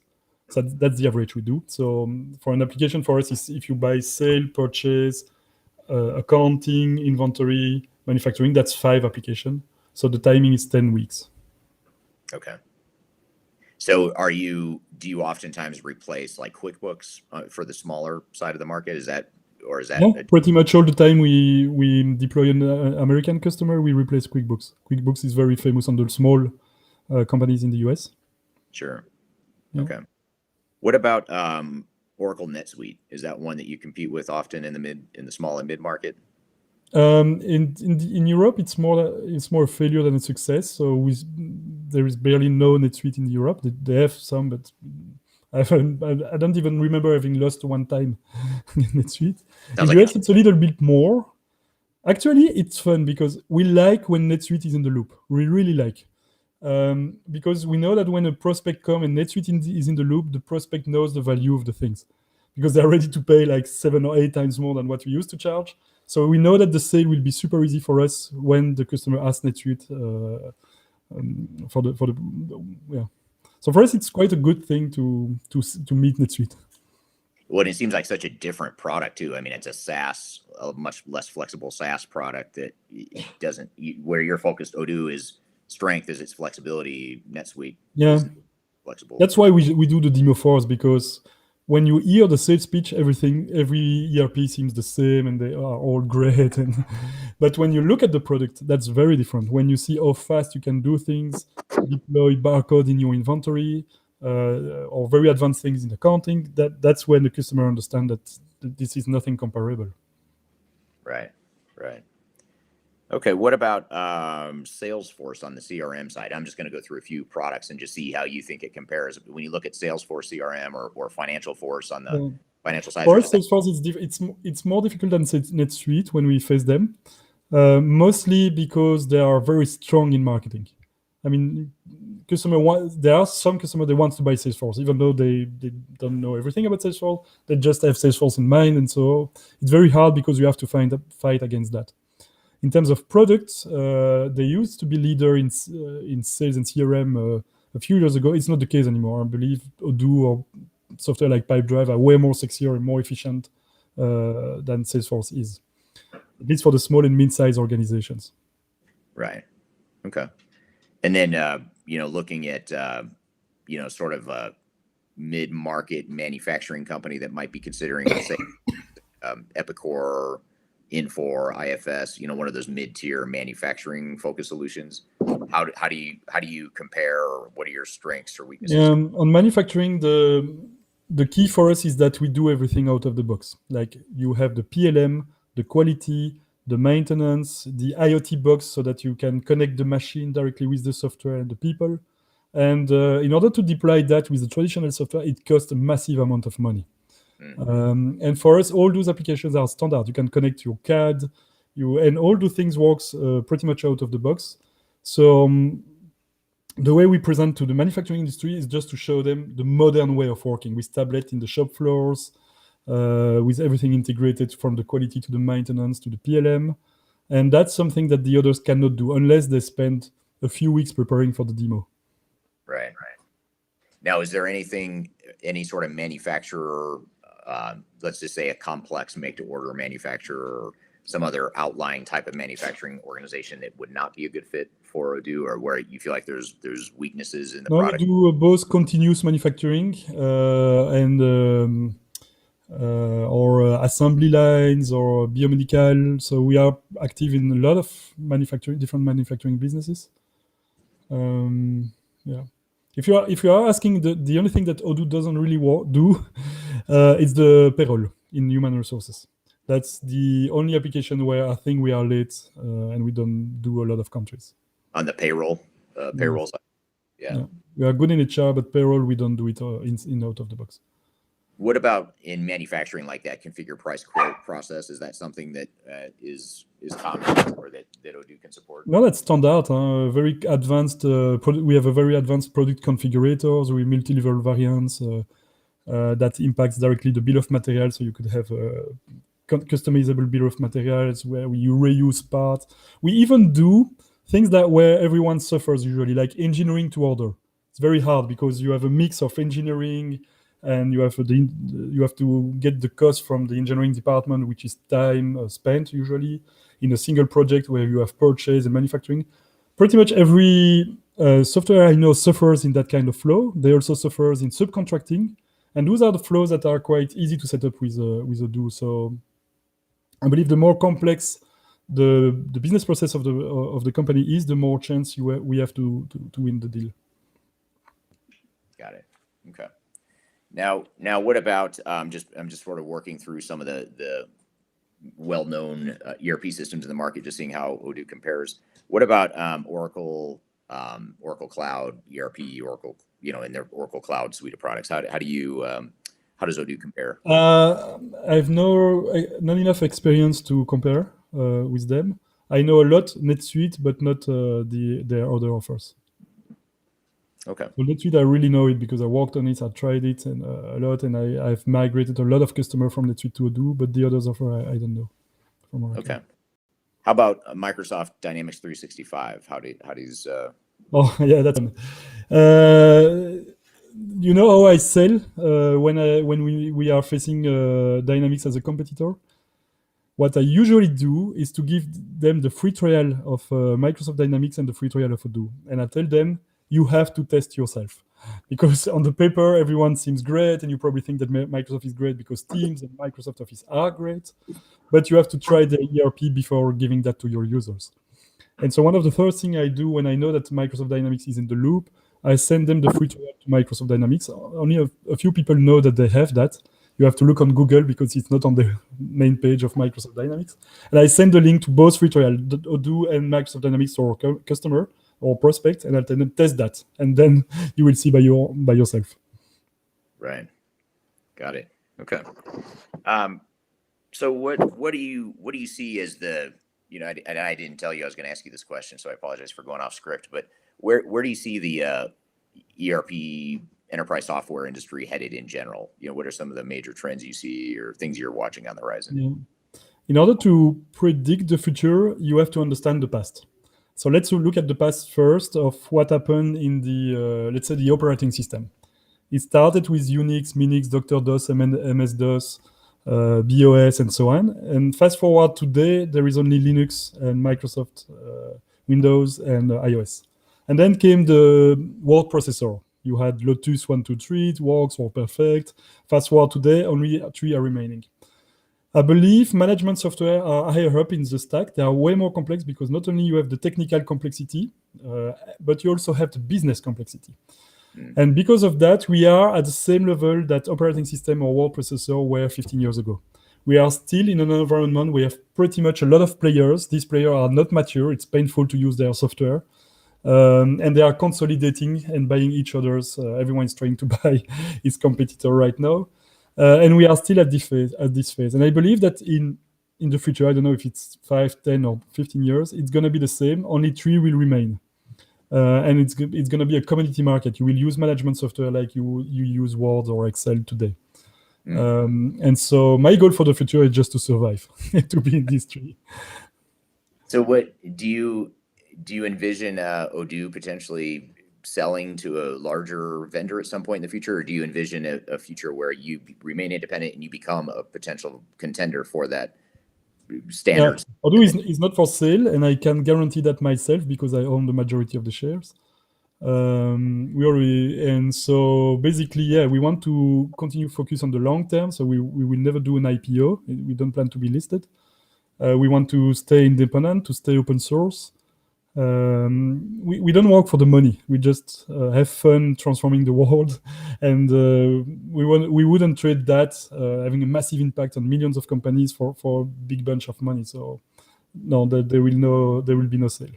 So that's the average we do. So for an application for us is if you buy sale, purchase, accounting, inventory, manufacturing, that's 5 applications. So the timing is 10 weeks.
Okay. So do you oftentimes replace like Quickbooks for the smaller side of the market? Is that?
Yeah, pretty much all the time we deploy an American customer, we replace Quickbooks. Quickbooks is very famous on the small companies in the US.
Sure.
Yeah.
Okay. What about Oracle NetSuite? Is that one that you compete with often in the small and mid market?
In Europe, it's more a failure than a success. So there is barely no NetSuite in Europe. They have some, but I don't even remember having lost one time in NetSuite. In the US, it's a little bit more. Actually, it's fun because we like when NetSuite is in the loop. We really like. Because we know that when a prospect comes and NetSuite is in the loop, the prospect knows the value of the things because they're ready to pay like 7 or 8 times more than what we used to charge. So we know that the sale will be super easy for us when the customer asks NetSuite yeah. So for us, it's quite a good thing to meet NetSuite.
Well, it seems like such a different product too. I mean, it's a much less flexible SaaS product that doesn't. Where you're focused, Odoo strength is its flexibility. NetSuite, is flexible.
That's why we do the demo first, because when you hear the sales pitch, every ERP seems the same and they are all great. But when you look at the product, that's very different. When you see how fast you can do things, deploy barcode in your inventory, or very advanced things in accounting, that's when the customer understands that this is nothing comparable.
Right. Okay, what about Salesforce on the CRM side? I'm just going to go through a few products and just see how you think it compares. When you look at Salesforce CRM or Financial Force on the financial side,
For
or
us,
just
Salesforce, it's more difficult than NetSuite when we face them, mostly because they are very strong in marketing. I mean, there are some customers that want to buy Salesforce, even though they don't know everything about Salesforce. They just have Salesforce in mind, and so it's very hard because you have to fight against that. In terms of products, they used to be leader in sales and CRM a few years ago. It's not the case anymore. I believe Odoo or software like Pipedrive are way more sexier and more efficient than Salesforce is, at least for the small and mid-sized organizations.
Right. Okay. And then, looking at, sort of a mid-market manufacturing company that might be considering, say, Epicor, Infor, IFS, one of those mid-tier manufacturing focused solutions. How do you compare, or what are your strengths or weaknesses?
On manufacturing, the key for us is that we do everything out of the box. Like you have the PLM, the quality, the maintenance, the IoT box, so that you can connect the machine directly with the software and the people. And in order to deploy that with the traditional software, it costs a massive amount of money. And for us, all those applications are standard. You can connect your CAD, and all the things works pretty much out of the box. So the way we present to the manufacturing industry is just to show them the modern way of working with tablet in the shop floors, with everything integrated from the quality to the maintenance to the PLM. And that's something that the others cannot do unless they spend a few weeks preparing for the demo.
Right. Now, is there any sort of manufacturer, let's just say a complex make-to-order manufacturer or some other outlying type of manufacturing organization that would not be a good fit for Odoo, or where you feel like there's weaknesses in the product?
We do both continuous manufacturing and or assembly lines or biomedical. So we are active in a lot of different manufacturing businesses. Yeah. If you are asking, the only thing that Odoo doesn't really do is the payroll in human resources. That's the only application where I think we are late and we don't do a lot of countries.
On the payroll side. Yeah.
We are good in HR, but payroll, we don't do it in out of the box.
What about in manufacturing, like that configure price quote process? Is that something that is common or that Odoo can support?
No, that's standard. Very advanced. We have a very advanced product configurators with multi-level variants that impacts directly the bill of materials. So you could have customizable bill of materials where you reuse parts. We even do things where everyone suffers usually, like engineering to order. It's very hard because you have a mix of engineering, and you have to get the cost from the engineering department, which is time spent usually in a single project where you have purchase and manufacturing. Pretty much every software I know suffers in that kind of flow. They also suffers in subcontracting, and those are the flows that are quite easy to set up with Odoo. So I believe the more complex the business process of the company is, the more chance we have to win the deal.
Got it. Okay. Now, what about I'm just sort of working through some of the well-known ERP systems in the market, just seeing how Odoo compares. What about Oracle Cloud ERP, Oracle, in their Oracle Cloud suite of products? How does Odoo compare?
I have not enough experience to compare with them. I know a lot NetSuite, but not their other offers.
Okay.
So NetSuite, I really know it because I worked on it, I tried it and a lot, and I've migrated a lot of customers from NetSuite to Odoo, but the others offer I don't know.
Okay. How about Microsoft Dynamics 365? How does
Oh yeah, that's one. You know how I sell when we are facing Dynamics as a competitor? What I usually do is to give them the free trial of Microsoft Dynamics and the free trial of Odoo, and I tell them, you have to test yourself, because on the paper everyone seems great and you probably think that Microsoft is great because Teams and Microsoft Office are great, but you have to try the ERP before giving that to your users. And so one of the first things I do when I know that Microsoft Dynamics is in the loop, I send them the free trial to Microsoft Dynamics. Only a few people know that they have that, You have to look on Google because it's not on the main page of Microsoft Dynamics. And I send the link to both free trial, Odoo and Microsoft Dynamics to our customer or prospect, and I'll tell them test that, and then you will see by yourself.
Right. Got it. Okay. So what do you see as the, and I didn't tell you I was going to ask you this question, so I apologize for going off script, but where do you see the ERP enterprise software industry headed in general? What are some of the major trends you see or things you're watching on the horizon?
Yeah. In order to predict the future, you have to understand the past. So let's look at the past first of what happened in the, let's say, the operating system. It started with Unix, Minix, Dr. DOS, MS-DOS, BOS, and so on. And fast forward today, there is only Linux and Microsoft Windows and iOS. And then came the word processor. You had Lotus 123, it works, or perfect. Fast forward today, only 3 are remaining. I believe management software are higher up in the stack. They are way more complex because not only you have the technical complexity, but you also have the business complexity. And because of that, we are at the same level that operating system or word processor were 15 years ago. We are still in an environment where we have pretty much a lot of players. These players are not mature. It's painful to use their software. And they are consolidating and buying each other's. Everyone is trying to buy his competitor right now. And we are still at this phase. And I believe that in the future, I don't know if it's 5, 10, or 15 years, it's going to be the same. Only 3 will remain. And it's going to be a commodity market. You will use management software like you use Word or Excel today. And so my goal for the future is just to survive, to be in this tree.
So what do you envision Odoo potentially selling to a larger vendor at some point in the future, or do you envision a future where you remain independent and you become a potential contender for that standards?
Odoo is not for sale, and I can guarantee that myself because I own the majority of the shares. And so basically, we want to continue focus on the long term. So we will never do an IPO. We don't plan to be listed. We want to stay independent, to stay open source. We don't work for the money. We just have fun transforming the world, and we wouldn't trade that having a massive impact on millions of companies for a big bunch of money. So no, there will be no sale,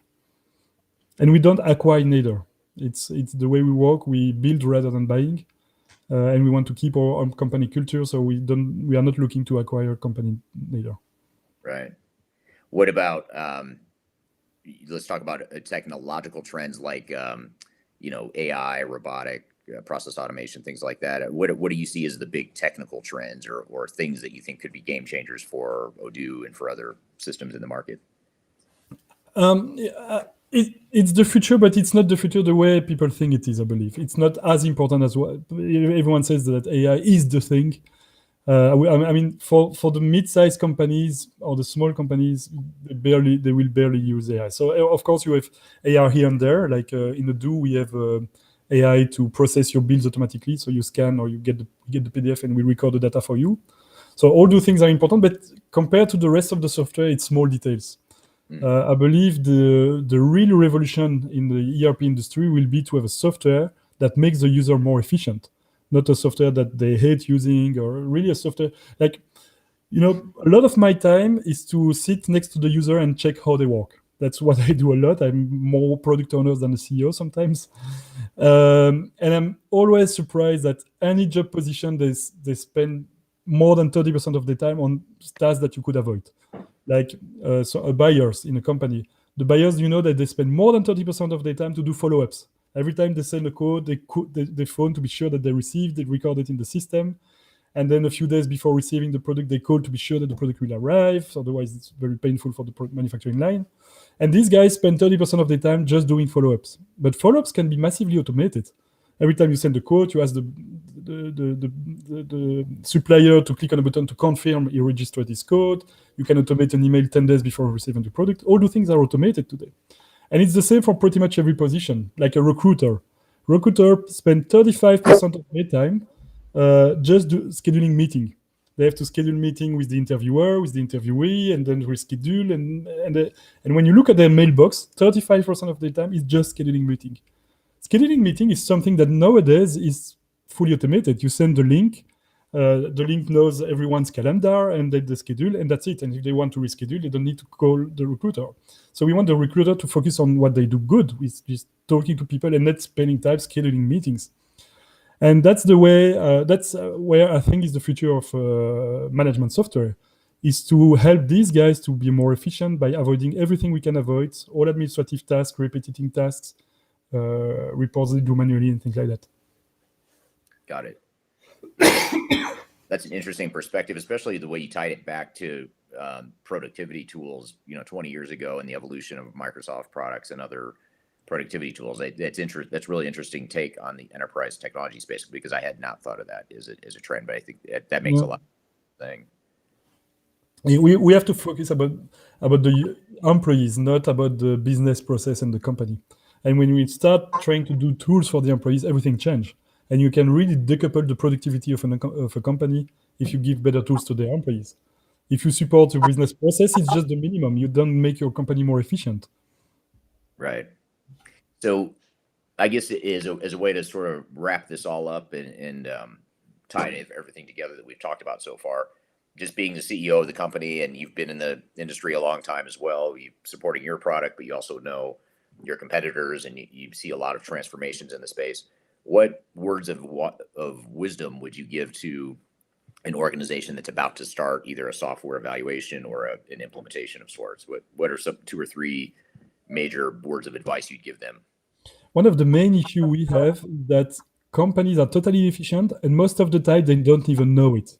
and we don't acquire neither. It's the way we work. We build rather than buying, and we want to keep our company culture. So we are not looking to acquire a company neither.
Right. What about let's talk about technological trends like AI, robotic process automation, things like that. What do you see as the big technical trends or things that you think could be game changers for Odoo and for other systems in the market?
It's the future, but it's not the future the way people think it is, I believe. It's not as important as what everyone says that AI is the thing. I mean, for the mid-sized companies or the small companies, they will barely use AI. So of course you have AI here and there. Like in Odoo, we have AI to process your bills automatically. So you scan or you get the PDF and we record the data for you. So all those things are important, but compared to the rest of the software, it's small details. I believe the real revolution in the ERP industry will be to have a software that makes the user more efficient. Not a software that they hate using, or really a software like, a lot of my time is to sit next to the user and check how they work. That's what I do a lot. I'm more product owner than a CEO sometimes. And I'm always surprised that any job position, they spend more than 30% of the time on tasks that you could avoid. Like buyers in a company. The buyers, that they spend more than 30% of their time to do follow-ups. Every time they send a code, they phone to be sure that they received, they record it in the system. And then a few days before receiving the product, they call to be sure that the product will arrive. Otherwise, it's very painful for the manufacturing line. And these guys spend 30% of their time just doing follow-ups. But follow-ups can be massively automated. Every time you send a quote, you ask the supplier to click on a button to confirm he registered his code. You can automate an email 10 days before receiving the product. All the things are automated today. And it's the same for pretty much every position, like a recruiter. Recruiter spend 35% of their time just scheduling meeting. They have to schedule meeting with the interviewer, with the interviewee, and then reschedule. And when you look at their mailbox, 35% of their time is just scheduling meeting. Scheduling meeting is something that nowadays is fully automated. You send the link, The link knows everyone's calendar and they schedule, and that's it. And if they want to reschedule, they don't need to call the recruiter. So we want the recruiter to focus on what they do good, with just talking to people and not spending time scheduling meetings. And that's the way. That's where I think is the future of management software, is to help these guys to be more efficient by avoiding everything we can avoid, all administrative tasks, repetitive tasks, reports they do manually, and things like that.
Got it. That's an interesting perspective, especially the way you tied it back to productivity tools, 20 years ago, and the evolution of Microsoft products and other productivity tools. That's really interesting take on the enterprise technology space, because I had not thought of that as a trend, but I think that makes a lot of sense.
We have to focus about the employees, not about the business process and the company. And when we start trying to do tools for the employees, everything changes. And you can really decouple the productivity of a company if you give better tools to their employees. If you support the business process, it's just the minimum. You don't make your company more efficient.
Right. So I guess as a way to sort of wrap this all up and tie everything together that we've talked about so far, just being the CEO of the company, and you've been in the industry a long time as well, you supporting your product, but you also know your competitors, and you see a lot of transformations in the space. What words of wisdom would you give to an organization that's about to start either a software evaluation or an implementation of sorts? What are some 2 or 3 major words of advice you'd give them?
One of the main issues we have is that companies are totally efficient, and most of the time they don't even know it.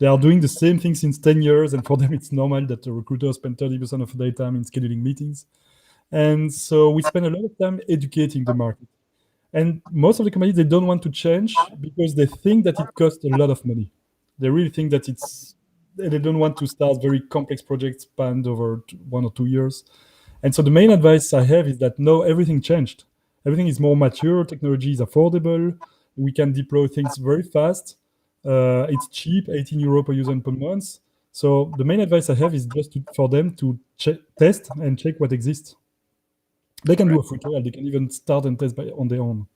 They are doing the same thing since 10 years, and for them it's normal that the recruiters spend 30% of their time in scheduling meetings. And so we spend a lot of time educating the market. And most of the companies, they don't want to change because they think that it costs a lot of money. They really think that they don't want to start very complex projects spanned over 1 or 2 years. And so the main advice I have is that no, everything changed. Everything is more mature, technology is affordable, we can deploy things very fast. It's cheap, 18 euro per user per month. So the main advice I have is just for them to test and check what exists. They can do a free trial. They can even start and test on their own.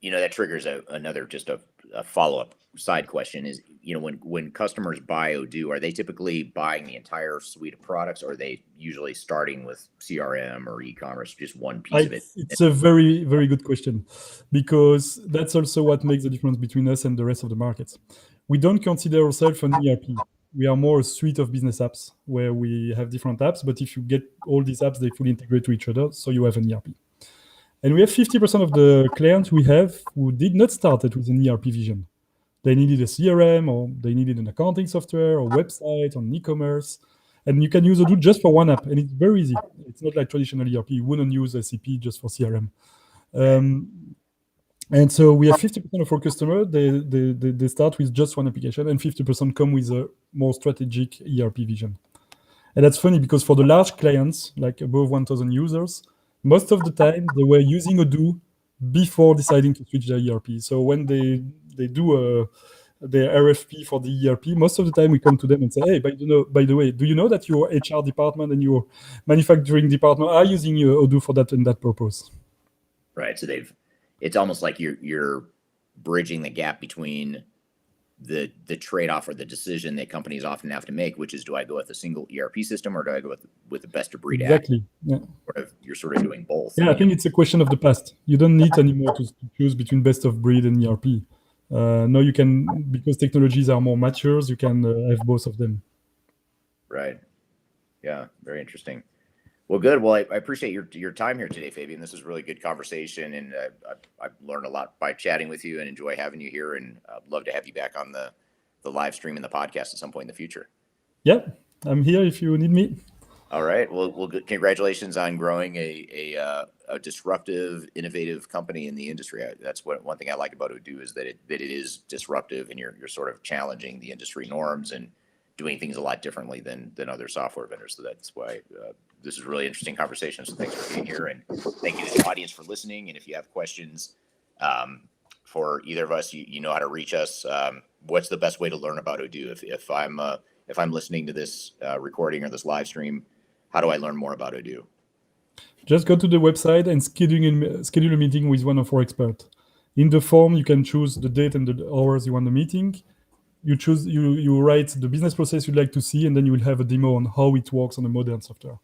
That triggers another just a follow-up side question is, when customers buy Odoo, are they typically buying the entire suite of products, or are they usually starting with CRM or e-commerce, just one piece of it?
It's a very, very good question, because that's also what makes the difference between us and the rest of the markets. We don't consider ourselves an ERP. We are more a suite of business apps where we have different apps, but if you get all these apps, they fully integrate to each other, so you have an ERP. And we have 50% of the clients we have who did not start it with an ERP vision. They needed a CRM, or they needed an accounting software, or website, or e-commerce. And you can use Odoo just for one app, and it's very easy. It's not like traditional ERP. You wouldn't use SAP just for CRM. And so we have 50% of our customers, they start with just one application, and 50% come with a more strategic ERP vision. And that's funny, because for the large clients, like above 1,000 users, most of the time they were using Odoo before deciding to switch their ERP. So when they do their RFP for the ERP, most of the time we come to them and say, hey, by the way, do you know that your HR department and your manufacturing department are using Odoo for that and that purpose?
Right. So it's almost like you're bridging the gap between the trade-off or the decision that companies often have to make, which is, do I go with a single ERP system, or do I go with the best of breed app?
Exactly. Yeah.
You're sort of doing both.
Yeah, I think it's a question of the past. You don't need anymore to choose between best of breed and ERP. No, you can, because technologies are more mature, you can have both of them.
Right. Yeah, very interesting. Well, good. Well, I appreciate your time here today, Fabien. This is a really good conversation, and I've learned a lot by chatting with you, and enjoy having you here, and I'd love to have you back on the live stream and the podcast at some point in the future.
Yeah, I'm here if you need me.
All right. Well, congratulations on growing a disruptive, innovative company in the industry. That's one thing I like about Odoo, is that it is disruptive, and you're sort of challenging the industry norms and doing things a lot differently than other software vendors. So that's why this is a really interesting conversation. So thanks for being here, and thank you to the audience for listening. And if you have questions for either of us, you know how to reach us. What's the best way to learn about Odoo? If I'm listening to this recording or this live stream, how do I learn more about Odoo?
Just go to the website and schedule a meeting with one of our experts. In the form, you can choose the date and the hours you want the meeting. You write the business process you'd like to see, and then you will have a demo on how it works on a modern software.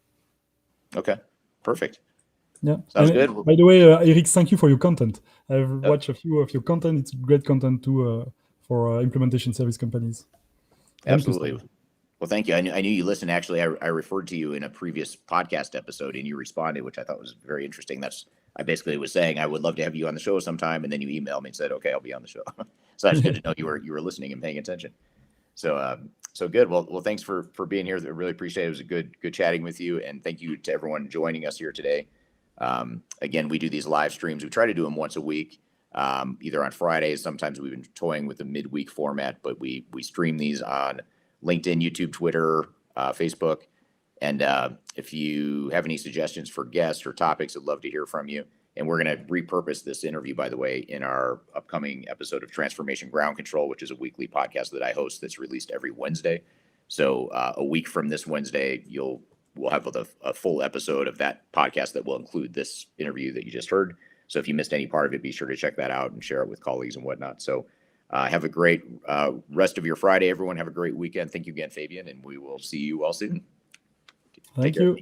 Okay, perfect.
Yeah.
Sounds
And
good.
by the way, Eric, thank you for your content. I've watched a few of your content. It's great content too for implementation service companies.
Absolutely. Well, thank you. I knew you listened. Actually, I referred to you in a previous podcast episode, and you responded, which I thought was very interesting. I basically was saying I would love to have you on the show sometime, and then you emailed me and said, "Okay, I'll be on the show." So that's good to know you were listening and paying attention. So good. Well, thanks for being here. I really appreciate it. It was a good chatting with you, and thank you to everyone joining us here today. Again, we do these live streams. We try to do them once a week, either on Fridays. Sometimes we've been toying with the midweek format, but we stream these on LinkedIn, YouTube, Twitter, Facebook. And if you have any suggestions for guests or topics, I'd love to hear from you. And we're going to repurpose this interview, by the way, in our upcoming episode of Transformation Ground Control, which is a weekly podcast that I host that's released every Wednesday. So a week from this Wednesday, we'll have a full episode of that podcast that will include this interview that you just heard. So if you missed any part of it, be sure to check that out and share it with colleagues and whatnot. So have a great rest of your Friday, everyone. Have a great weekend. Thank you again, Fabien, and we will see you all soon.
Thank you.